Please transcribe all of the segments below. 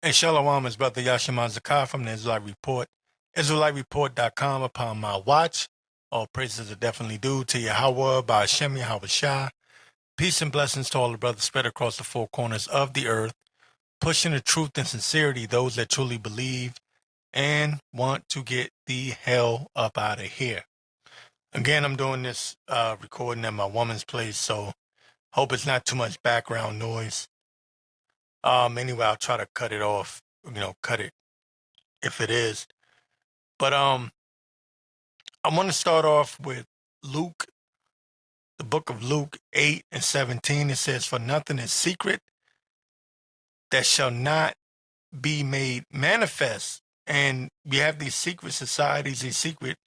Hey, Shalom, it's Brother Yashiman Zakar from the Israelite Report. IsraeliteReport.com. Upon my watch, all praises are definitely due to Yahweh, by Hashem Yahweh Shah. Peace and blessings to all the brothers spread across the four corners of the earth, pushing the truth and sincerity, those that truly believe and want to get the hell up out of here. Again, I'm doing this recording at my woman's place, so hope it's not too much background noise. Anyway, I'll try to cut it off, cut it if it is. But I want to start off with Luke, the book of Luke 8:17. It says, "For nothing is secret that shall not be made manifest." And we have these secret societies, these secret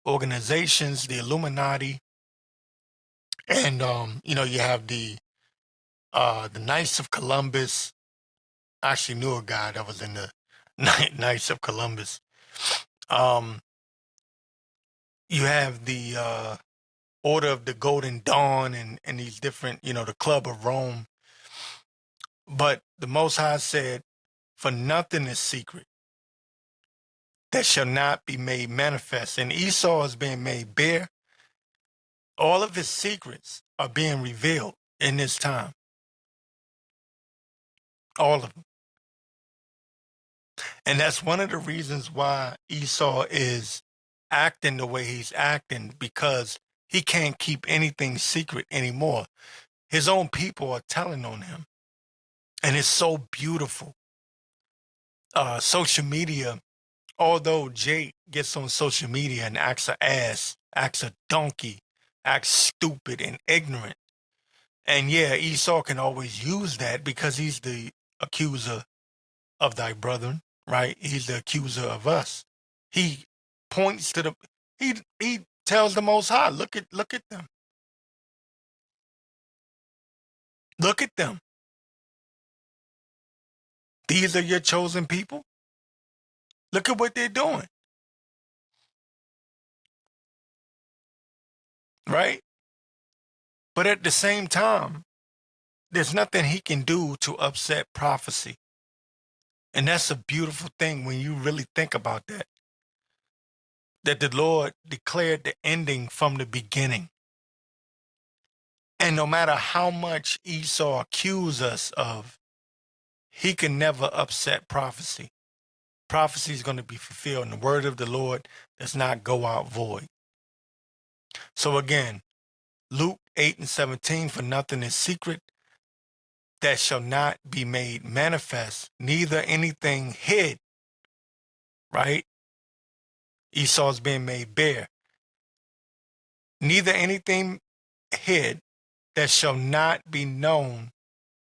organizations, the Illuminati, and you have the Knights of Columbus. I actually knew a guy that was in the Knights of Columbus. You have the Order of the Golden Dawn and these different, the Club of Rome. But the Most High said, "For nothing is secret that shall not be made manifest." And Esau is being made bare. All of his secrets are being revealed in this time. All of them. And that's one of the reasons why Esau is acting the way he's acting, because he can't keep anything secret anymore. His own people are telling on him. And it's so beautiful. Social media, although Jake gets on social media and acts an ass, acts a donkey, acts stupid and ignorant. And yeah, Esau can always use that because he's the accuser of thy brethren, right? He's the accuser of us. He points to he tells the Most High, look at them. Look at them. These are your chosen people. Look at what they're doing. Right? But at the same time, there's nothing he can do to upset prophecy. And that's a beautiful thing when you really think about that. That the Lord declared the ending from the beginning. And no matter how much Esau accuses us of, he can never upset prophecy. Prophecy is going to be fulfilled, and the word of the Lord does not go out void. So again, Luke 8:17, "For nothing is secret that shall not be made manifest, neither anything hid." Right? Esau's being made bare. "Neither anything hid that shall not be known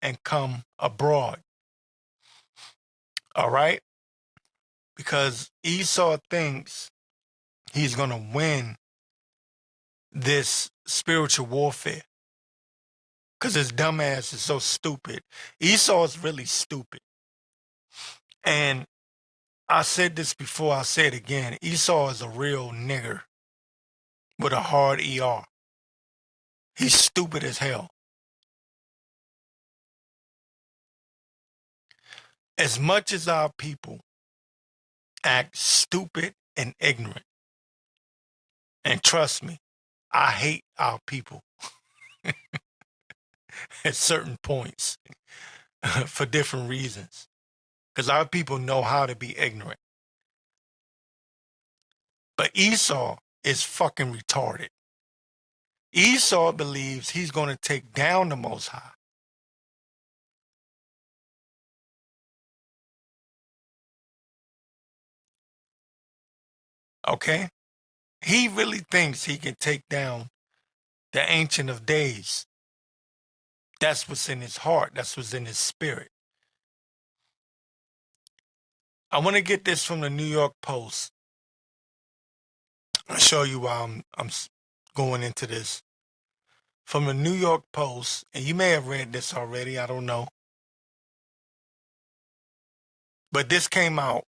and come abroad." All right? Because Esau thinks he's going to win this spiritual warfare. Because his dumbass is so stupid. Esau is really stupid. And I said this before, I'll say it again. Esau is a real nigger with a hard ER. He's stupid as hell. As much as our people act stupid and ignorant, and trust me, I hate our people at certain points for different reasons. Because our people know how to be ignorant. But Esau is fucking retarded. Esau believes he's going to take down the Most High. Okay? He really thinks he can take down the Ancient of Days. That's what's in his heart. That's what's in his spirit. I want to get this from the New York Post. I'll show you why I'm going into this. From the New York Post, and you may have read this already, I don't know. But this came out,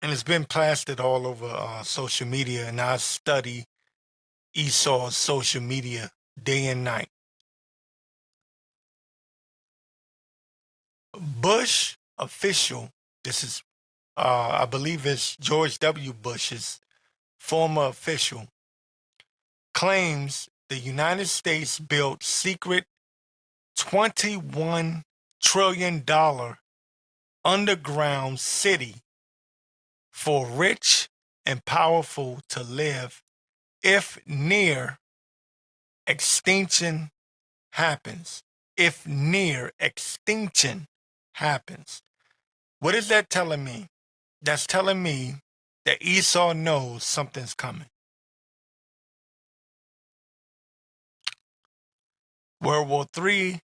and it's been plastered all over social media, and I study Esau's social media day and night. Bush official This is, I believe it's George W. Bush's former official, claims the United States built secret $21 trillion underground city for rich and powerful to live if near extinction happens. If near extinction happens. What is that telling me? That's telling me that Esau knows something's coming. World War III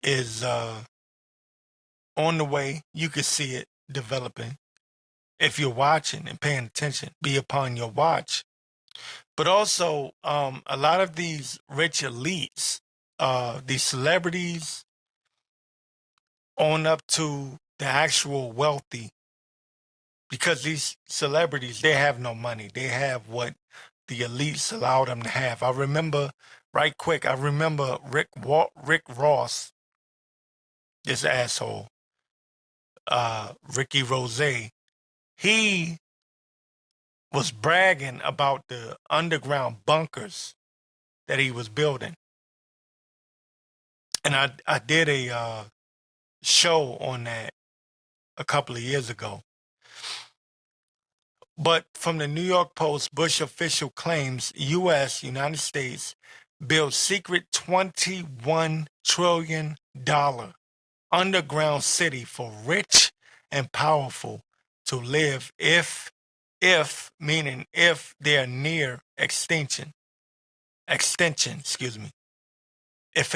is on the way. You can see it developing. If you're watching and paying attention, be upon your watch. But also, a lot of these rich elites, these celebrities, on up to the actual wealthy, because these celebrities, they have no money. They have what the elites allow them to have. I remember, right quick, I remember Rick Ross, this asshole, Ricky Rose. He was bragging about the underground bunkers that he was building. And I did a show on that a couple of years ago. But from the New York Post, Bush official claims United States, built secret $21 trillion underground city for rich and powerful to live if meaning if they're near extinction, excuse me. If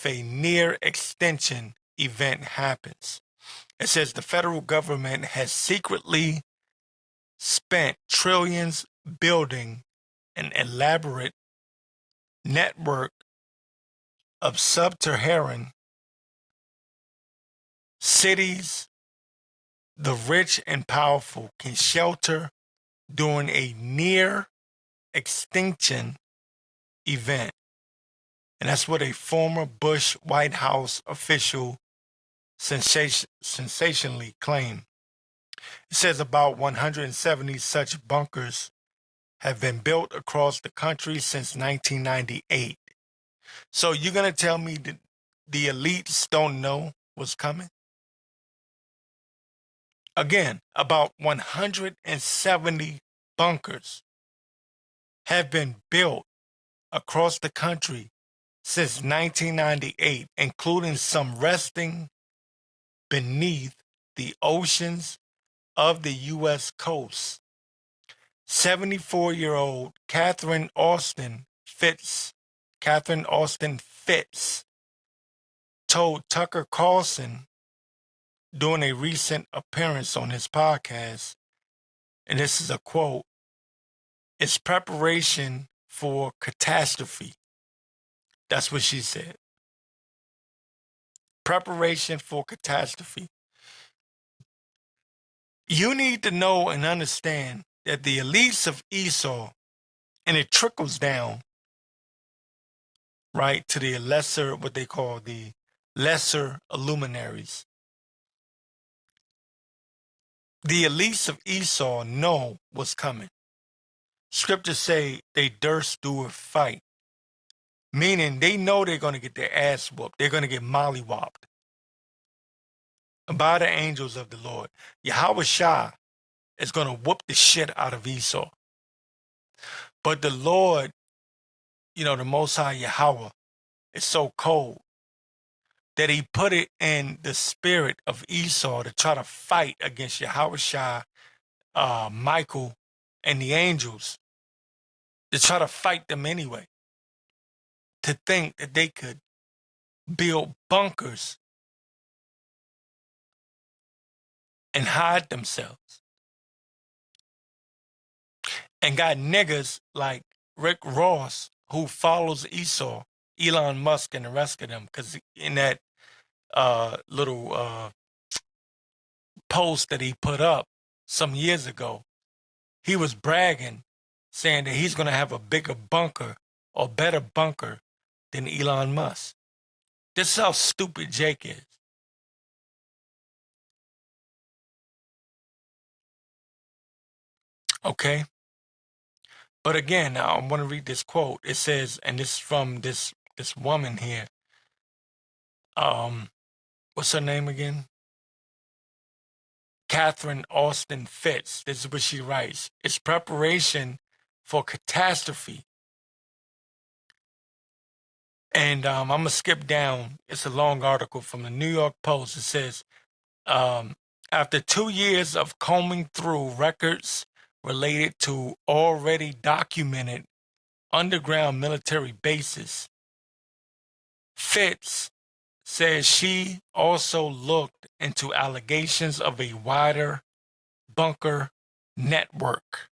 a near extinction event happens. It says the federal government has secretly spent trillions building an elaborate network of subterranean cities the rich and powerful can shelter during a near extinction event. And that's what a former Bush White House official sensationally claimed. It says about 170 such bunkers have been built across the country since 1998. So you're going to tell me that the elites don't know what's coming? Again, about 170 bunkers have been built across the country since 1998, including some resting beneath the oceans of the U.S. coast. 74-year-old Catherine Austin Fitz told Tucker Carlson during a recent appearance on his podcast, and this is a quote, "It's preparation for catastrophe." That's what she said. Preparation for catastrophe. You need to know and understand that the elites of Esau, and it trickles down, right, to the lesser, what they call the lesser luminaries. The elites of Esau know what's coming. Scriptures say they durst do a fight, meaning they know they're going to get their ass whooped. They're going to get mollywopped by the angels of the Lord. Yahweh Shah is going to whoop the shit out of Esau. But the Lord, the Most High Yahweh, is so cold that he put it in the spirit of Esau to try to fight against Yahweh Shah, Michael, and the angels, to try to fight them anyway, to think that they could build bunkers and hide themselves. And got niggas like Rick Ross, who follows Esau, Elon Musk, and the rest of them, because in that little post that he put up some years ago, he was bragging, saying that he's going to have a bigger bunker or better bunker than Elon Musk. This is how stupid Jake is. Okay? But again, I want to read this quote. It says, and this is from this woman here. What's her name again? Catherine Austin Fitz. This is what she writes. It's preparation for catastrophe. And I'm going to skip down. It's a long article from the New York Post. It says, after 2 years of combing through records related to already documented underground military bases, Fitz says she also looked into allegations of a wider bunker network.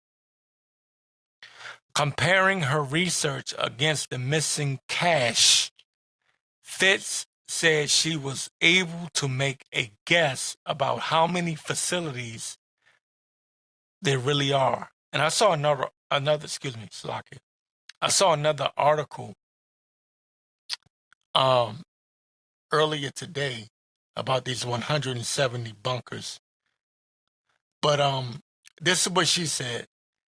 Comparing her research against the missing cache, Fitz said she was able to make a guess about how many facilities there really are. And I saw another excuse me, Slaki. I saw another article earlier today about these 170 bunkers. But this is what she said.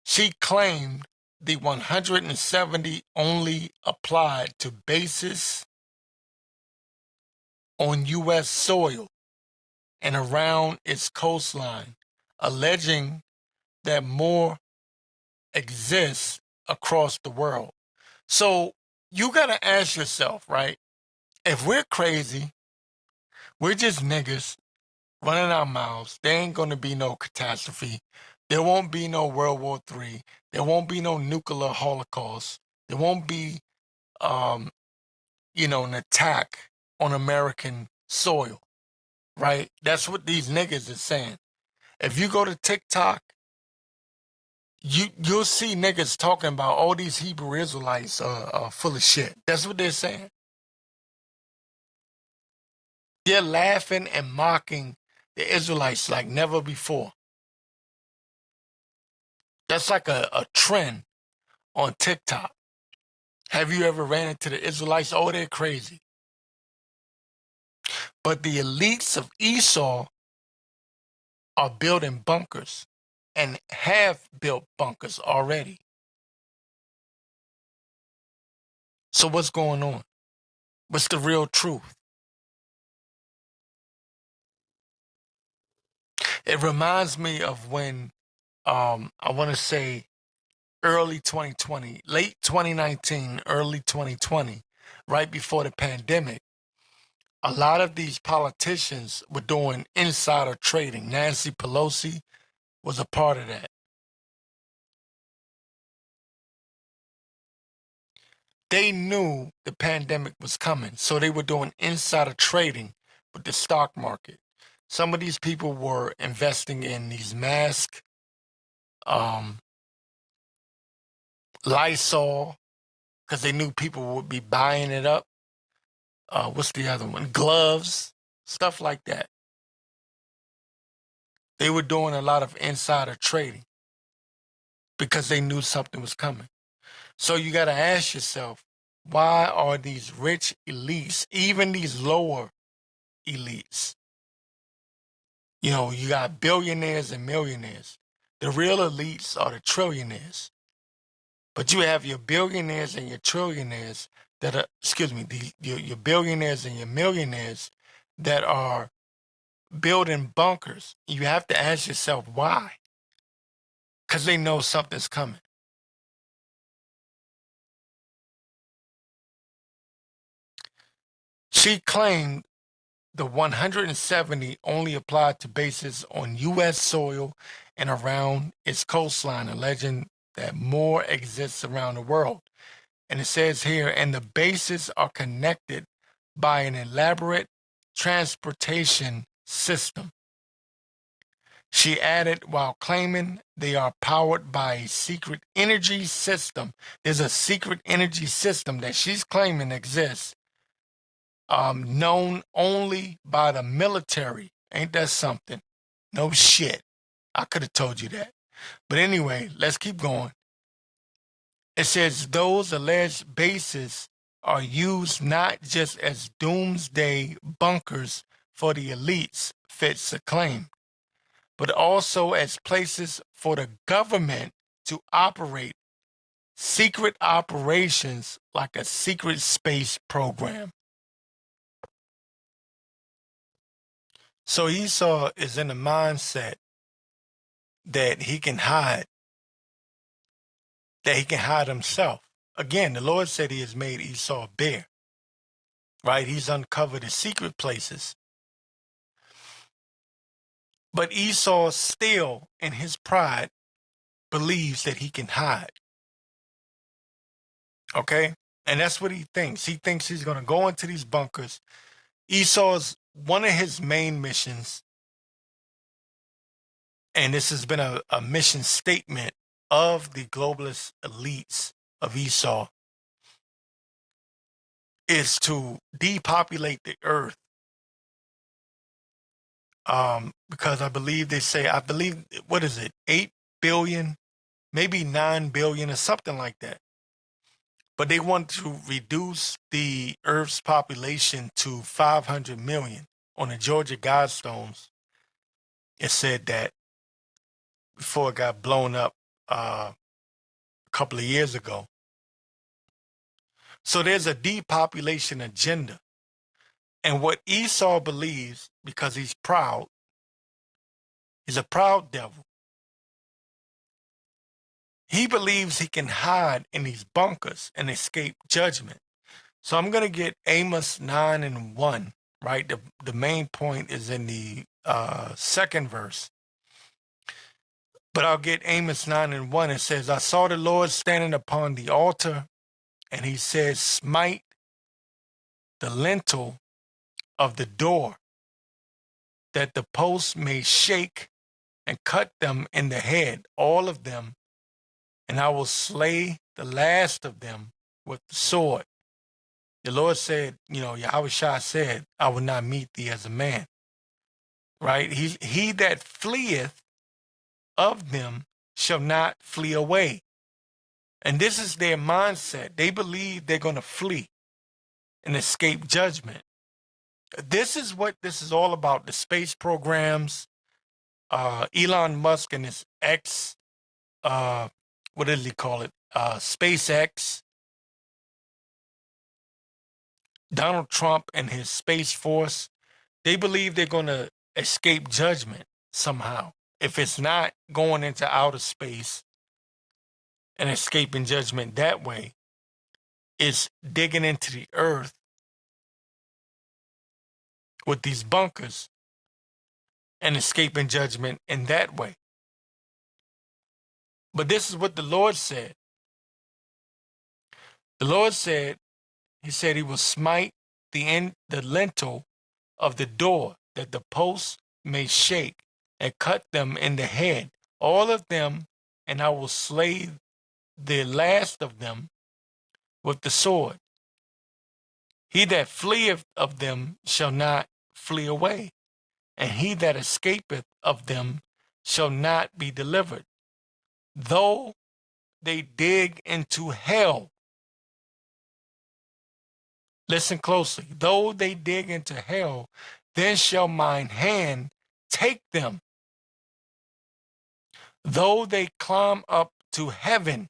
She claimed the 170 only applied to bases on U.S. soil and around its coastline, alleging that more exists across the world. So you got to ask yourself, right? If we're crazy, we're just niggas running our mouths. There ain't going to be no catastrophe. There won't be no World War III. There won't be no nuclear holocaust. There won't be, an attack on American soil, right? That's what these niggas are saying. If you go to TikTok, you'll see niggas talking about all these Hebrew Israelites are full of shit. That's what they're saying. They're laughing and mocking the Israelites like never before. That's like a trend on TikTok. Have you ever ran into the Israelites? Oh, they're crazy. But the elites of Esau are building bunkers and have built bunkers already. So what's going on? What's the real truth? It reminds me of when, I want to say early 2020, late 2019, early 2020, right before the pandemic, a lot of these politicians were doing insider trading. Nancy Pelosi was a part of that. They knew the pandemic was coming, so they were doing insider trading with the stock market. Some of these people were investing in these masks, Lysol, because they knew people would be buying it up. What's the other one? Gloves, stuff like that. They were doing a lot of insider trading because they knew something was coming. So you got to ask yourself, why are these rich elites, even these lower elites, you got billionaires and millionaires. The real elites are the trillionaires. But you have your billionaires and your trillionaires that are, your billionaires and your millionaires that are building bunkers. You have to ask yourself why. Because they know something's coming. She claimed the 170 only applied to bases on U.S. soil and around its coastline, alleging that more exists around the world. And it says here, and the bases are connected by an elaborate transportation system. She added, while claiming they are powered by a secret energy system. There's a secret energy system that she's claiming exists, known only by the military. Ain't that something? No shit. I could have told you that. But anyway, let's keep going. It says those alleged bases are used not just as doomsday bunkers for the elites, Fitz claimed, but also as places for the government to operate secret operations like a secret space program. So Esau is in the mindset that he can hide himself. Again, the Lord said he has made Esau bare, right? He's uncovered his secret places. But Esau still, in his pride, believes that he can hide. Okay? And that's what he thinks. He thinks he's going to go into these bunkers. Esau's one of his main missions, and this has been a mission statement of the globalist elites of Esau, is to depopulate the earth. Because I believe what is it, 8 billion, maybe 9 billion or something like that. But they want to reduce the earth's population to 500 million. On the Georgia Guidestones, it said that before it got blown up a couple of years ago. So there's a depopulation agenda. And what Esau believes, because he's proud, he's a proud devil. He believes he can hide in these bunkers and escape judgment. So I'm going to get Amos 9:1, right? The main point is in the second verse. But I'll get Amos 9:1. It says, I saw the Lord standing upon the altar, and he says, smite the lintel of the door, that the posts may shake, and cut them in the head, all of them, and I will slay the last of them with the sword. The Lord said, Yahweh Shah said, I will not meet thee as a man. Right? He that fleeth of them shall not flee away. And this is their mindset. They believe they're going to flee and escape judgment. This is what this is all about. The space programs, Elon Musk and his what does he call it? SpaceX, Donald Trump and his Space Force. They believe they're going to escape judgment somehow. If it's not going into outer space and escaping judgment that way, it's digging into the earth with these bunkers and escaping judgment in that way. But this is what the Lord said. The Lord said, he said he will smite the lintel of the door, that the posts may shake, and cut them in the head, all of them, and I will slay the last of them with the sword. He that fleeth of them shall not flee away, and he that escapeth of them shall not be delivered. Though they dig into hell, listen closely, though they dig into hell, then shall mine hand take them. Though they climb up to heaven,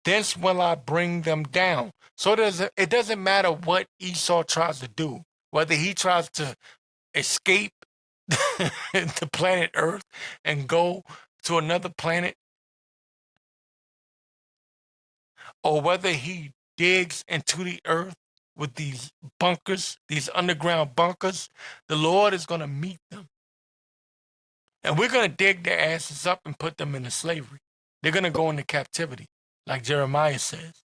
thence will I bring them down. So it doesn't matter what Esau tries to do, whether he tries to escape the planet Earth and go to another planet, or whether he digs into the earth with these bunkers, these underground bunkers, the Lord is going to meet them. And we're going to dig their asses up and put them into slavery. They're going to go into captivity, like Jeremiah says.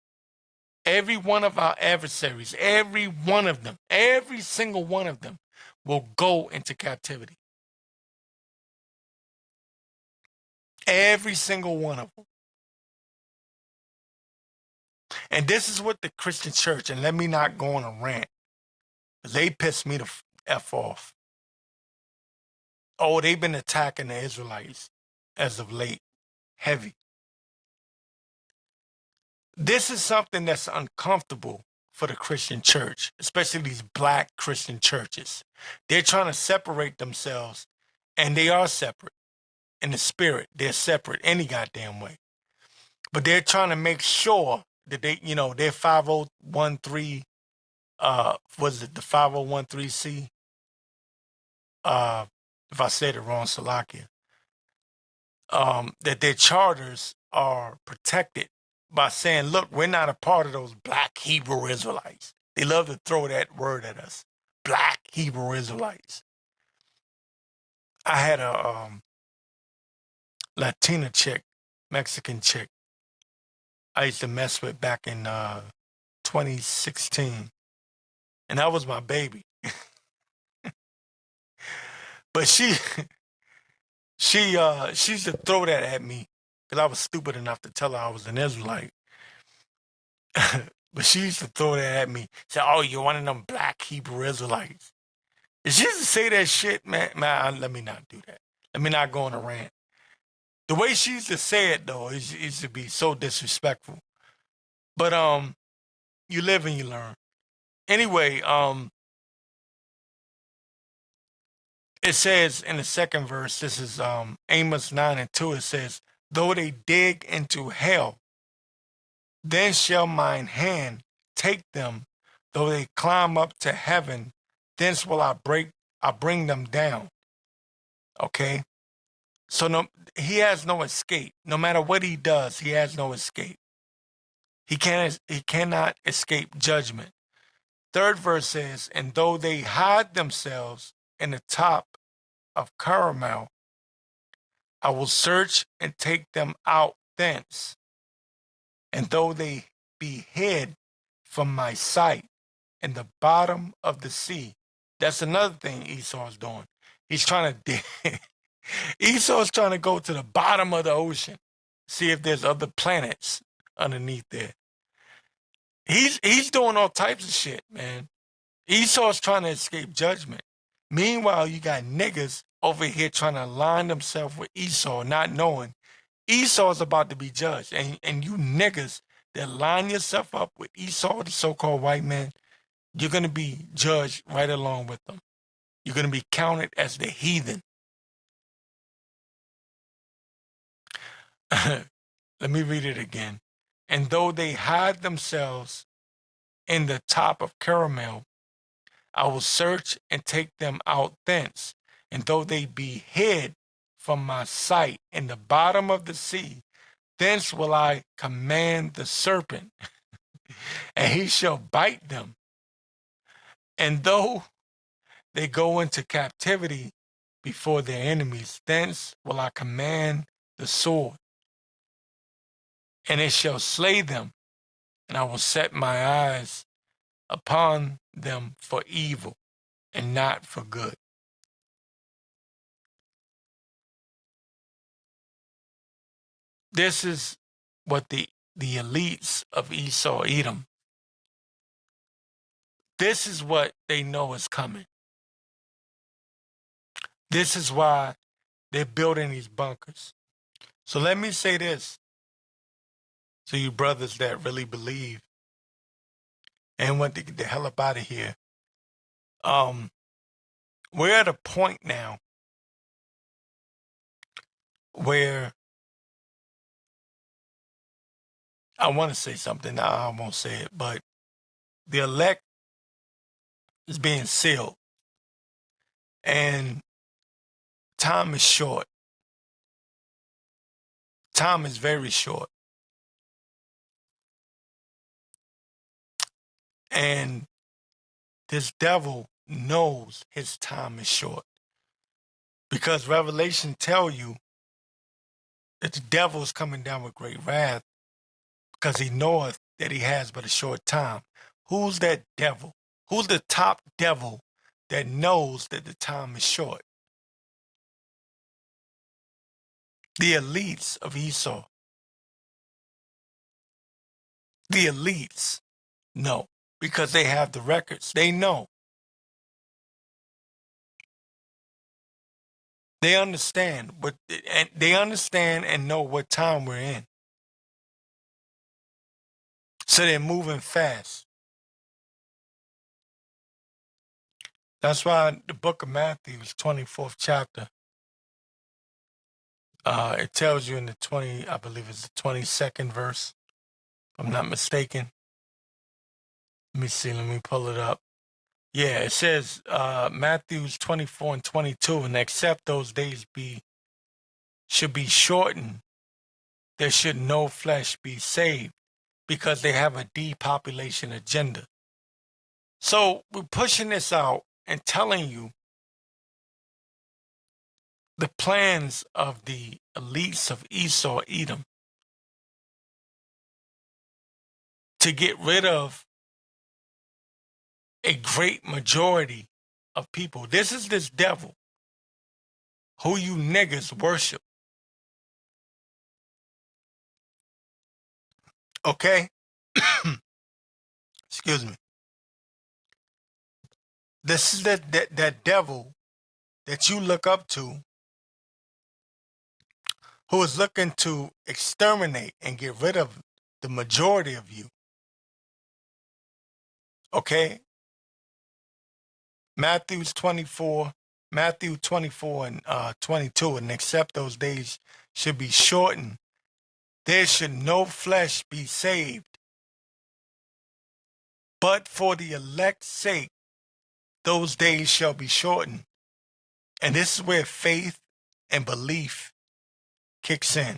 Every one of our adversaries, every one of them, every single one of them will go into captivity. Every single one of them. And this is what the Christian church, and let me not go on a rant, because they piss me the F off. Oh, they've been attacking the Israelites as of late, heavy. This is something that's uncomfortable for the Christian church, especially these black Christian churches. They're trying to separate themselves, and they are separate. In the spirit, they're separate any goddamn way. But they're trying to make sure that they, they're 5013, was it the 5013C? If I said it wrong, Salakia. That their charters are protected by saying, look, we're not a part of those black Hebrew Israelites. They love to throw that word at us. Black Hebrew Israelites. I had a Latina chick, Mexican chick, I used to mess with back in 2016. And that was my baby. But she used to throw that at me because I was stupid enough to tell her I was an Israelite. But she used to throw that at me. Say, "Oh, you're one of them black Hebrew Israelites." And she used to say that shit, man. Let me not do that. Let me not go on a rant. The way she used to say it though, it used to be so disrespectful. But you live and you learn. Anyway, it says in the second verse, this is Amos 9:2, it says, though they dig into hell, then shall mine hand take them. Though they climb up to heaven, thence will I bring them down. Okay? So he has no escape. No matter what he does, he has no escape. He cannot escape judgment. Third verse says, and though they hide themselves in the top of Carmel, I will search and take them out thence. And though they be hid from my sight in the bottom of the sea. That's another thing Esau's doing. He's trying to Esau's trying to go to the bottom of the ocean, see if there's other planets underneath there. He's doing all types of shit, man. Esau's trying to escape judgment. Meanwhile, you got niggas over here trying to align themselves with Esau, not knowing Esau's about to be judged. And you niggas that line yourself up with Esau, the so-called white man, you're going to be judged right along with them. You're going to be counted as the heathen. Let me read it again. And though they hide themselves in the top of Carmel, I will search and take them out thence. And though they be hid from my sight in the bottom of the sea, thence will I command the serpent, and he shall bite them. And though they go into captivity before their enemies, thence will I command the sword, and it shall slay them, and I will set my eyes upon them for evil and not for good. This is what the elites of Esau, Edom, this is what they know is coming. This is why they're building these bunkers. So let me say this to you brothers that really believe and want to get the hell up out of here. We're at a point now where I want to say something. I won't say it, but the elect is being sealed, and time is short. Time is very short. And this devil knows his time is short. Because Revelation tell you that the devil is coming down with great wrath because he knoweth that he has but a short time. Who's that devil? Who's the top devil that knows that the time is short? The elites of Esau. The elites know because they have the records. They know. They understand, and they understand and know what time we're in. So they're moving fast. That's why the book of Matthew, 24th chapter, it tells you in the I believe it's the 22nd verse, if I'm not mistaken. Let me see, let me pull it up. Yeah, it says Matthew's 24 and 22, and except those days should be shortened, there should no flesh be saved, because they have a depopulation agenda. So we're pushing this out and telling you the plans of the elites of Esau, Edom, to get rid of a great majority of people. This is this devil who you niggas worship. Okay? Excuse me. This is that devil that you look up to, who is looking to exterminate and get rid of the majority of you. Okay? Matthew 24 and 22, and except those days should be shortened, there should no flesh be saved. But for the elect's sake, those days shall be shortened. And this is where faith and belief kicks in.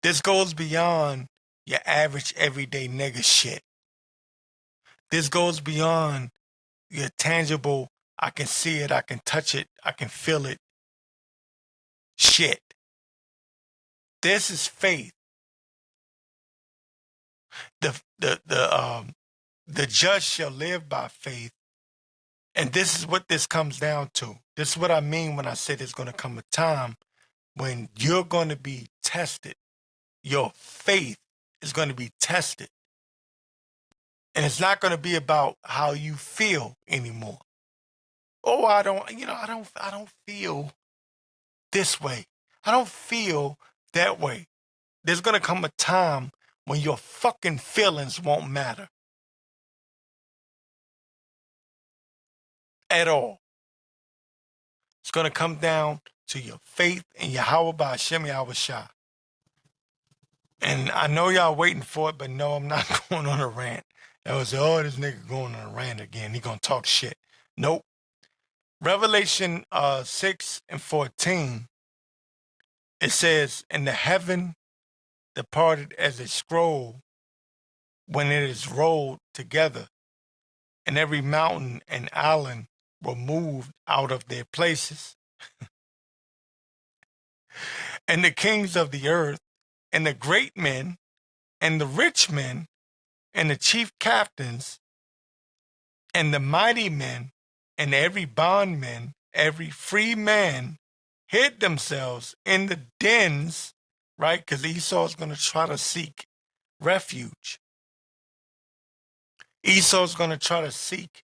This goes beyond your average everyday nigga shit. This goes beyond your tangible, I can see it, I can touch it, I can feel it shit. This is faith. The just shall live by faith. And this is what this comes down to. This is what I mean when I say there's going to come a time when you're going to be tested. Your faith is going to be tested. And it's not going to be about how you feel anymore. Oh, I don't feel this way. I don't feel that way. There's going to come a time when your fucking feelings won't matter at all. It's going to come down to your faith in Yahweh by Hashem Yahweh Shah. And I know y'all waiting for it, but no, I'm not going on a rant. That was, oh, this nigga going on a rant again. He going to talk shit. Nope. Revelation 6 and 14, it says, and the heaven departed as a scroll when it is rolled together, and every mountain and island were moved out of their places. And the kings of the earth, and the great men, and the rich men, and the chief captains, and the mighty men, and every bondman, every free man, hid themselves in the dens, right? Because Esau's going to try to seek refuge. Esau's going to try to seek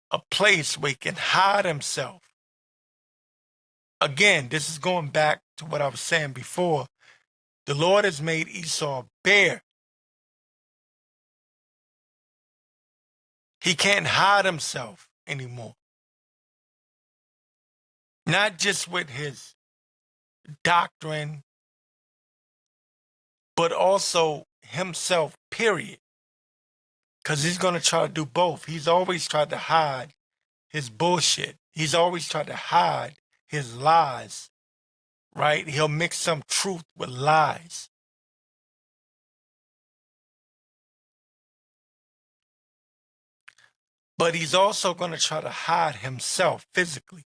a place where he can hide himself. Again, this is going back to what I was saying before. The Lord has made Esau bare. He can't hide himself anymore. Not just with his doctrine, but also himself, period. Because he's going to try to do both. He's always tried to hide his bullshit. He's always tried to hide his lies, right? He'll mix some truth with lies. But he's also going to try to hide himself physically.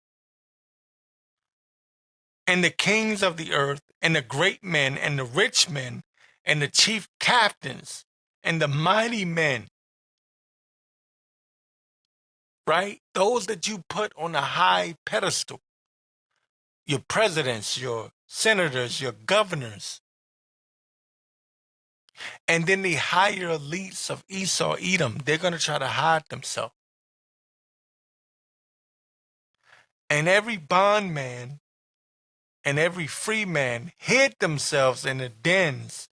And the kings of the earth, and the great men, and the rich men, and the chief captains, and the mighty men, right? Those that you put on a high pedestal. Your presidents, your senators, your governors. And then the higher elites of Esau, Edom, they're going to try to hide themselves. And every bondman and every free man hid themselves in the dens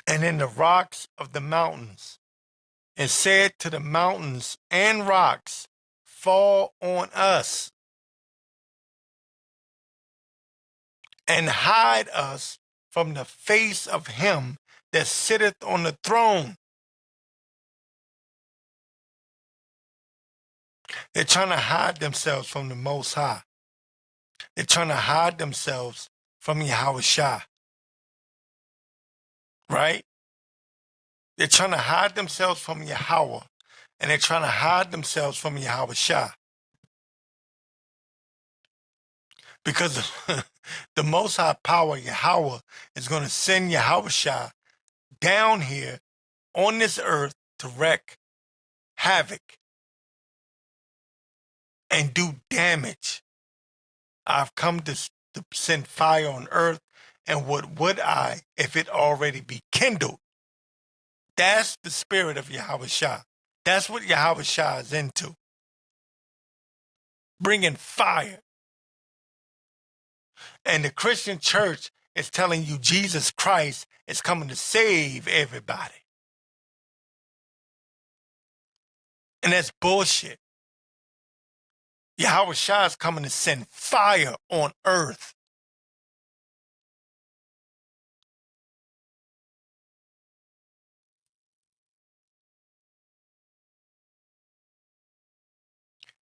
and in the rocks of the mountains. and said to the mountains and rocks, fall on us and hide us from the face of him that sitteth on the throne. They're trying to hide themselves from the Most High. They're trying to hide themselves from Yahweh Shah. Right? They're trying to hide themselves from Yahweh. And they're trying to hide themselves from Yahweh Shah. Because the Most High power, Yahweh, is going to send Yahweh Shah down here on this earth to wreak havoc and do damage. I've come to send fire on earth, and what would I if it already be kindled? That's the spirit of Yahweh Shah. That's what Yahweh Shah is into. Bringing fire. And the Christian church is telling you Jesus Christ is coming to save everybody. And that's bullshit. Yahweh Shah is coming to send fire on earth.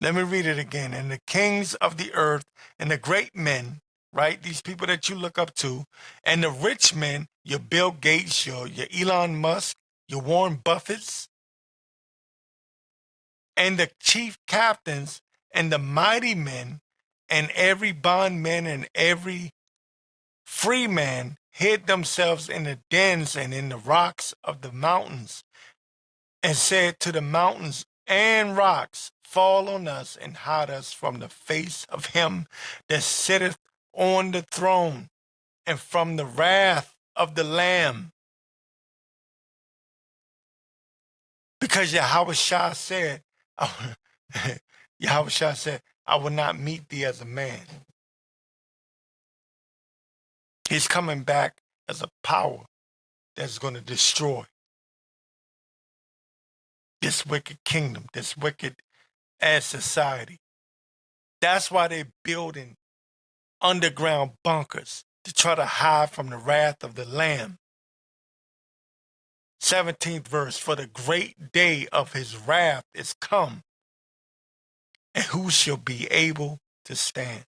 Let me read it again. And the kings of the earth and the great men, right? These people that you look up to, and the rich men, your Bill Gates, your Elon Musk, your Warren Buffetts, and the chief captains and the mighty men and every bondman and every free man hid themselves in the dens and in the rocks of the mountains and said to the mountains and rocks, fall on us and hide us from the face of him that sitteth on the throne and from the wrath of the Lamb. Because Yahweh Shah said, Yahweh Shah said, I will not meet thee as a man. He's coming back as a power that's going to destroy this wicked kingdom, this wicked ass society. That's why they're building underground bunkers to try to hide from the wrath of the Lamb. 17th verse, for the great day of his wrath is come, and who shall be able to stand?